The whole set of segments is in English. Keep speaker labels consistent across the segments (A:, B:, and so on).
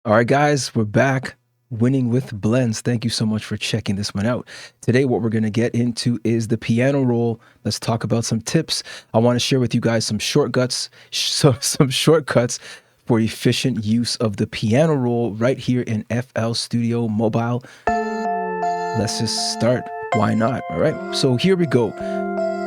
A: All right, guys, we're back. Winning with blends. Thank you so much for checking this one out. Today, what we're going to get into is the piano roll. Let's talk about some tips. I want to share with you guys some shortcuts, some shortcuts for efficient use of the piano roll right here in FL Studio Mobile. Let's just start. Why not? All right, so here we go.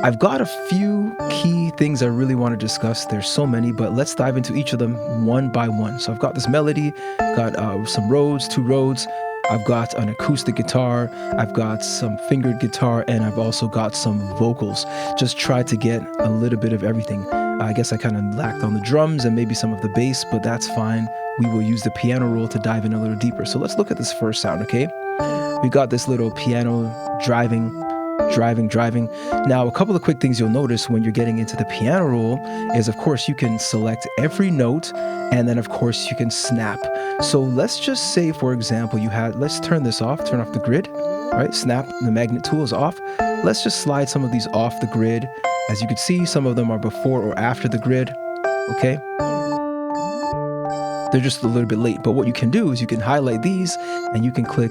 A: I've got a few key things I really want to discuss. There's so many, but let's dive into each of them one by one. So I've got this melody, got some Rhodes, 2 Rhodes. I've got an acoustic guitar. I've got some fingered guitar, and I've also got some vocals. Just try to get a little bit of everything. I guess I kind of lacked on the drums and maybe some of the bass, but that's fine. We will use the piano roll to dive in a little deeper. So let's look at this first sound, okay? We got this little piano driving. Now, a couple of quick things you'll notice when you're getting into the piano roll is, of course, you can select every note, and then, of course, you can snap. So let's just say, for example, let's turn this off, turn off the grid, right? Snap, the magnet tool is off. Let's just slide some of these off the grid. As you can see, some of them are before or after the grid, okay? They're just a little bit late, but what you can do is you can highlight these and you can click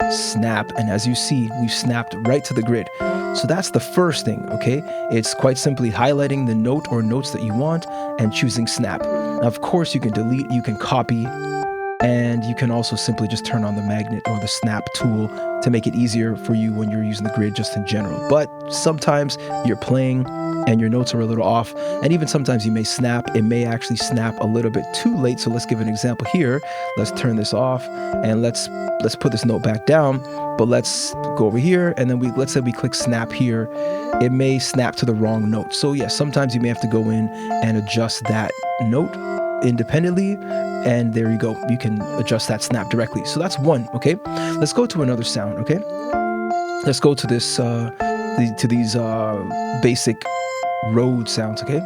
A: snap, and as you see, we've snapped right to the grid. So that's the first thing, okay? It's quite simply highlighting the note or notes that you want and choosing snap. Now, of course, you can delete, you can copy, and you can also simply just turn on the magnet or the snap tool to make it easier for you when you're using the grid just in general. But sometimes you're playing and your notes are a little off, and even sometimes you may snap. It may actually snap a little bit too late. So let's give an example here. Let's turn this off and let's put this note back down, but let's go over here, and then let's say we click snap here. It may snap to the wrong note. So yes, sometimes you may have to go in and adjust that note independently, and there you go. You can adjust that snap directly. So that's one, okay? Let's go to another sound, okay? Let's go to this these basic Rhodes sounds, okay?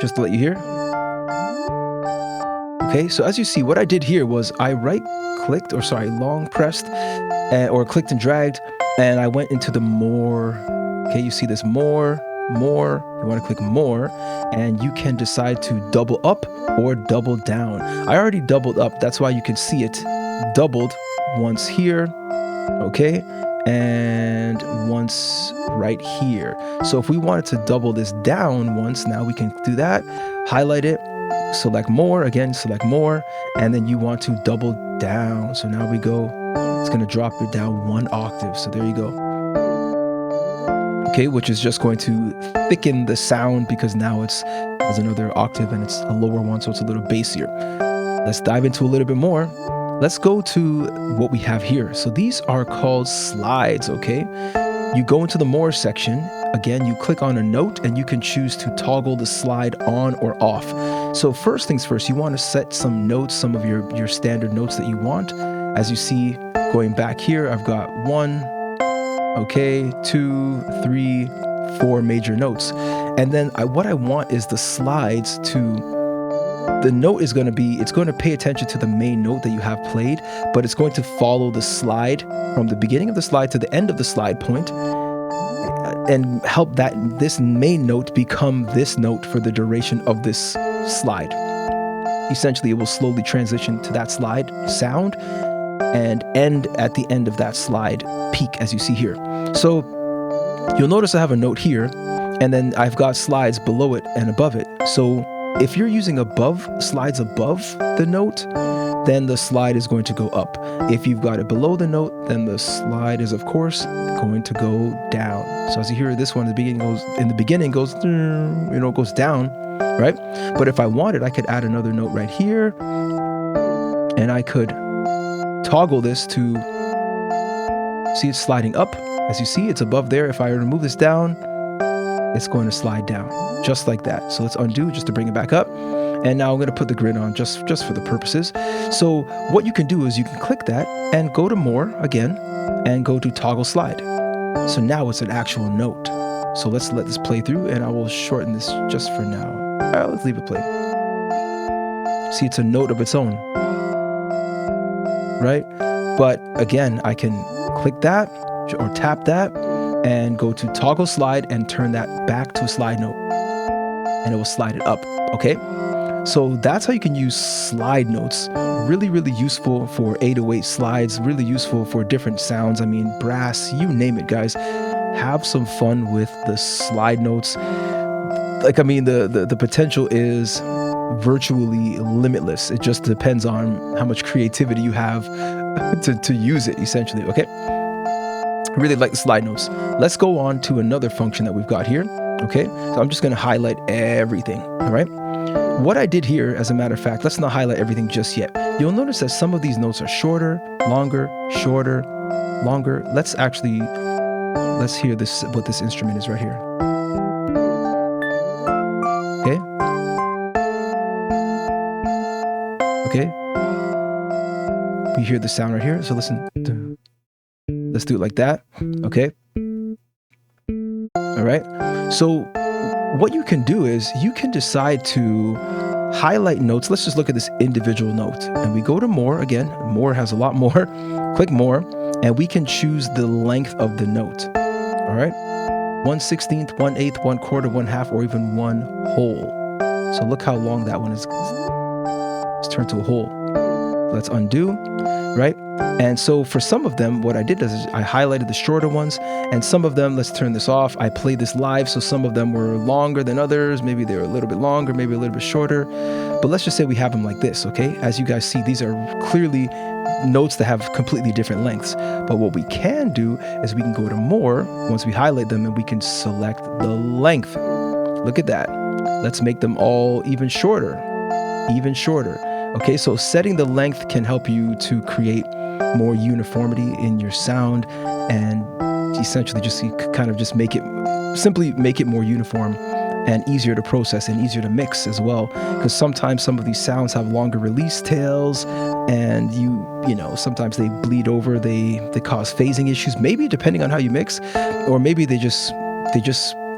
A: Just to let you hear. Okay, so as you see, what I did here was I long pressed or clicked and dragged, and I went into the more. Okay, you see this more. You want to click more, and you can decide to double up or double down. I already doubled up, that's why you can see it doubled once here, okay, and once right here. So if we wanted to double this down once, now we can do that. Highlight it, select more, again, select more, and then you want to double down. So now we go, it's going to drop it down 1 octave. So there you go. Okay, which is just going to thicken the sound because now there's another octave and it's a lower one, so it's a little bassier. Let's dive into a little bit more. Let's go to what we have here. So these are called slides, okay? You go into the more section. Again, you click on a note and you can choose to toggle the slide on or off. So first things first, you want to set some notes, some of your standard notes that you want. As you see, going back here, I've got 1, okay, 2, 3, 4 major notes. And then what I want is the slides the note is going to it's going to pay attention to the main note that you have played, but it's going to follow the slide from the beginning of the slide to the end of the slide point, and help this main note become this note for the duration of this slide. Essentially, it will slowly transition to that slide sound and end at the end of that slide peak, as you see here. So you'll notice I have a note here, and then I've got slides below it and above it. So if you're using slides above the note, then the slide is going to go up. If you've got it below the note, then the slide is, of course, going to go down. So as you hear, this one in the beginning goes down, right? But if I wanted, I could add another note right here, and I could toggle this to see it's sliding up. As you see, it's above there. If I were to move this down, it's going to slide down just like that. So let's undo just to bring it back up. And now I'm going to put the grid on just for the purposes. So what you can do is you can click that and go to more again and go to toggle slide. So now it's an actual note. So let's let this play through, and I will shorten this just for now. All right, let's leave it play. See, it's a note of its own, right? But again, I can click that or tap that and go to toggle slide and turn that back to a slide note, and it will slide it up, okay? So that's how you can use slide notes. Really, really useful for 808 slides, really useful for different sounds. I mean, brass, you name it, guys. Have some fun with the slide notes. Like, I mean, the potential is virtually limitless. It just depends on how much creativity you have to use it, essentially, okay? Really like the slide notes. Let's go on to another function that we've got here, okay? So I'm just gonna highlight everything, all right? What I did here, as a matter of fact, let's not highlight everything just yet. You'll notice that some of these notes are shorter, longer, shorter, longer. Let's hear this, what this instrument is right here. Okay? Okay? We hear the sound right here, so listen. Let's do it like that, okay? All right? So what you can do is you can decide to highlight notes. Let's just look at this individual note. And we go to more again. More has a lot more. Click more, and we can choose the length of the note. All right? 1/16, 1/8, 1/4, 1/2, or even 1 whole. So look how long that one is. It's turned to a whole. Let's undo, right? And so for some of them, what I did is I highlighted the shorter ones, and some of them, let's turn this off. I played this live, so some of them were longer than others. Maybe they're a little bit longer, maybe a little bit shorter. But let's just say we have them like this, okay? As you guys see, these are clearly notes that have completely different lengths. But what we can do is we can go to more once we highlight them, and we can select the length. Look at that. Let's make them all even shorter, even shorter. Okay, so setting the length can help you to create more uniformity in your sound, and essentially just kind of just simply make it more uniform and easier to process and easier to mix as well. Because sometimes some of these sounds have longer release tails, and you know, sometimes they bleed over, they cause phasing issues, maybe depending on how you mix, or maybe they just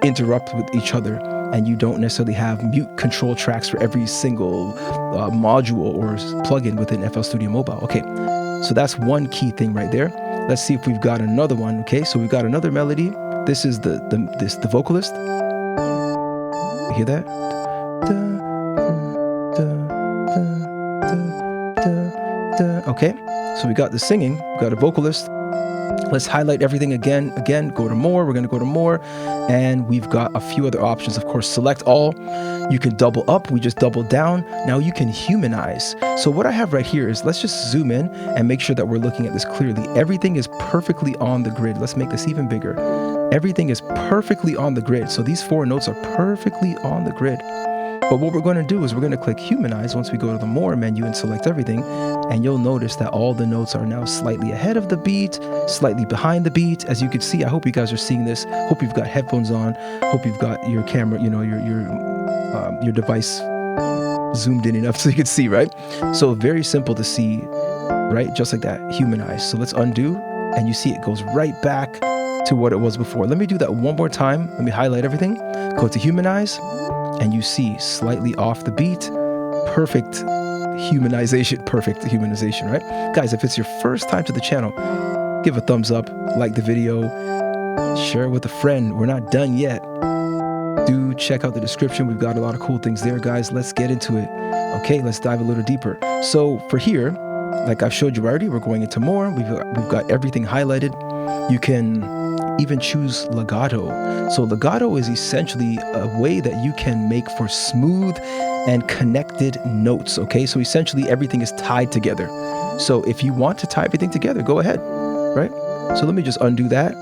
A: interrupt with each other, and you don't necessarily have mute control tracks for every single module or plugin within FL Studio Mobile. Okay, so that's one key thing right there. Let's see if we've got another one. Okay, so we've got another melody. This is the vocalist. You hear that? Okay, so we got the singing, we got a vocalist. Let's highlight everything again, go to more, we're gonna go to more, and we've got a few other options. Of course, select all. You can double up, we just double down. Now you can humanize. So what I have right here is, let's just zoom in and make sure that we're looking at this clearly. Everything is perfectly on the grid. Let's make this even bigger. Everything is perfectly on the grid. So these 4 notes are perfectly on the grid. But what we're going to do is we're going to click Humanize once we go to the More menu and select everything, and you'll notice that all the notes are now slightly ahead of the beat, slightly behind the beat. As you can see, I hope you guys are seeing this. Hope you've got headphones on. Hope you've got your camera, you know, your device zoomed in enough so you can see, right? So very simple to see, right? Just like that, Humanize. So let's undo, and you see it goes right back to what it was before. Let me do that one more time. Let me highlight everything. Go to Humanize. And you see slightly off the beat, perfect humanization, right? Guys, if it's your first time to the channel, give a thumbs up, like the video, share it with a friend. We're not done yet. Do check out the description. We've got a lot of cool things there, guys. Let's get into it. Okay, let's dive a little deeper. So for here, like I've showed you already, we're going into more. We've got everything highlighted. You can even choose legato. So legato is essentially a way that you can make for smooth and connected notes, okay? So essentially everything is tied together. So if you want to tie everything together, go ahead, right? So let me just undo that.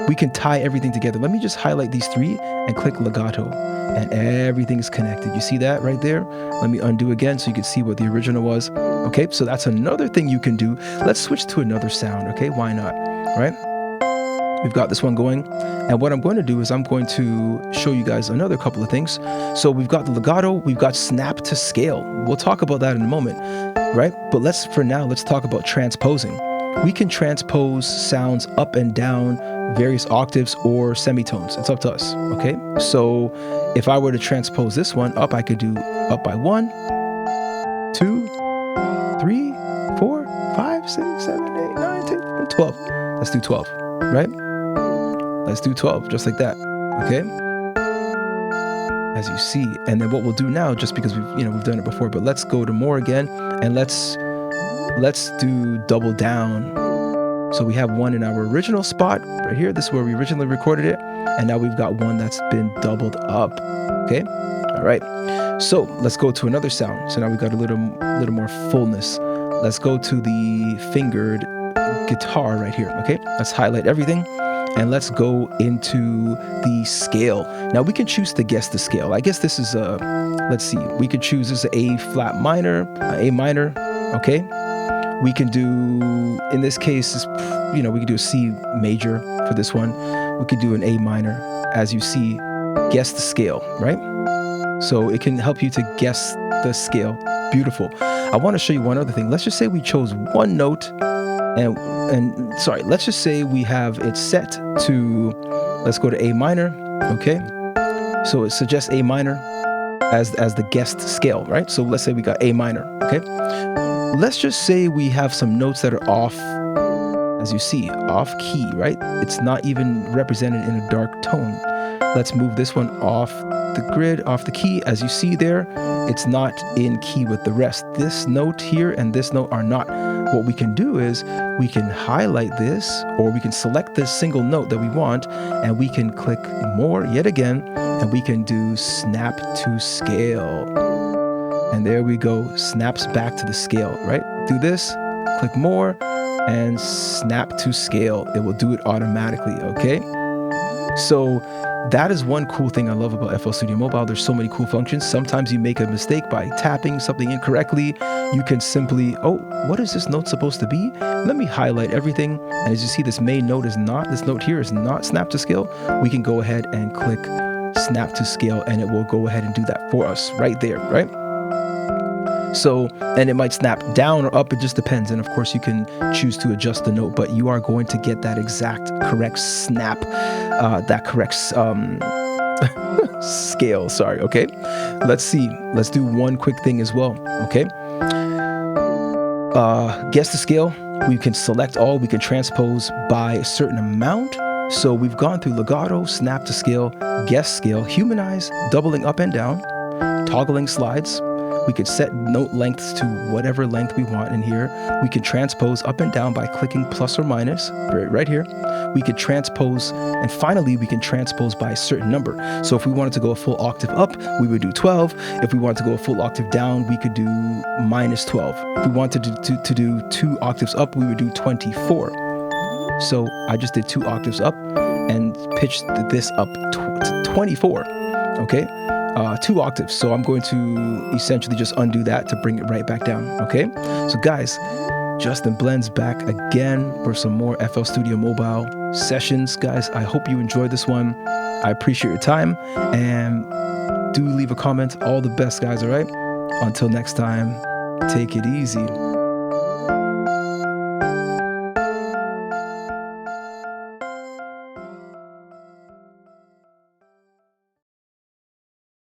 A: We can tie everything together. Let me just highlight these 3 and click legato, and everything is connected. You see that right there? Let me undo again so you can see what the original was. Okay, so that's another thing you can do. Let's switch to another sound, okay? Why not, right? We've got this one going, and what I'm going to do is I'm going to show you guys another couple of things. So we've got the legato, we've got snap to scale. We'll talk about that in a moment, right? But for now, let's talk about transposing. We can transpose sounds up and down various octaves or semitones. It's up to us, okay? So if I were to transpose this one up, I could do up by 1, 2, 3, 4, 5, 6, 7, 8, 9, 10, 11, 12. Let's do 12, right? Let's do 12, just like that, okay? as you see. And then what we'll do now, just because we've done it before, but let's go to more again, and let's do double down. So we have one in our original spot right here. This is where we originally recorded it. And now we've got one that's been doubled up. Okay. All right. So let's go to another sound. So now we've got a little more fullness. Let's go to the fingered guitar right here. Okay. Let's highlight everything and let's go into the scale. Now we can choose to guess the scale. I guess this is let's see. We could choose this A flat minor, A minor. Okay. We can do, in this case, we could do a C major for this one. We could do an A minor. As you see, guess the scale, right? So it can help you to guess the scale. Beautiful. I want to show you one other thing. Let's just say we chose one note, and sorry, let's just say we have it set to, let's go to A minor, okay? So it suggests A minor as the guessed scale, right? So let's say we got A minor, okay? Let's just say we have some notes that are off, as you see, off key, right? It's not even represented in a dark tone. Let's move this one off the grid, off the key. As you see there, it's not in key with the rest. This note here and this note are not. What we can do is we can highlight this, or we can select this single note that we want, and we can click more yet again, and we can do snap to scale. And there we go, snaps back to the scale, right? Do this, click more, and snap to scale. It will do it automatically, okay? So that is one cool thing I love about FL Studio Mobile. There's so many cool functions. Sometimes you make a mistake by tapping something incorrectly. You can simply, oh, what is this note supposed to be? Let me highlight everything. And as you see, this main note is not, this note here is not snap to scale. We can go ahead and click snap to scale, and it will go ahead and do that for us right there, right? So, and it might snap down or up, it just depends. And of course you can choose to adjust the note, but you are going to get that exact correct snap, that correct scale, sorry, okay? Let's see, let's do one quick thing as well, okay? Guess the scale, we can select all, we can transpose by a certain amount. So we've gone through legato, snap to scale, guess scale, humanize, doubling up and down, toggling slides. We could set note lengths to whatever length we want in here. We could transpose up and down by clicking plus or minus right here. We could transpose, and finally we can transpose by a certain number. So if we wanted to go a full octave up, we would do 12. If we wanted to go a full octave down, we could do minus 12. If we wanted to do 2 octaves up, we would do 24. So I just did 2 octaves up and pitched this up to 24, okay? 2 octaves. So I'm going to essentially just undo that to bring it right back down. Okay. So guys, Justin Blends back again for some more FL Studio Mobile sessions. Guys, I hope you enjoyed this one. I appreciate your time, and do leave a comment. All the best, guys. All right. Until next time, take it easy.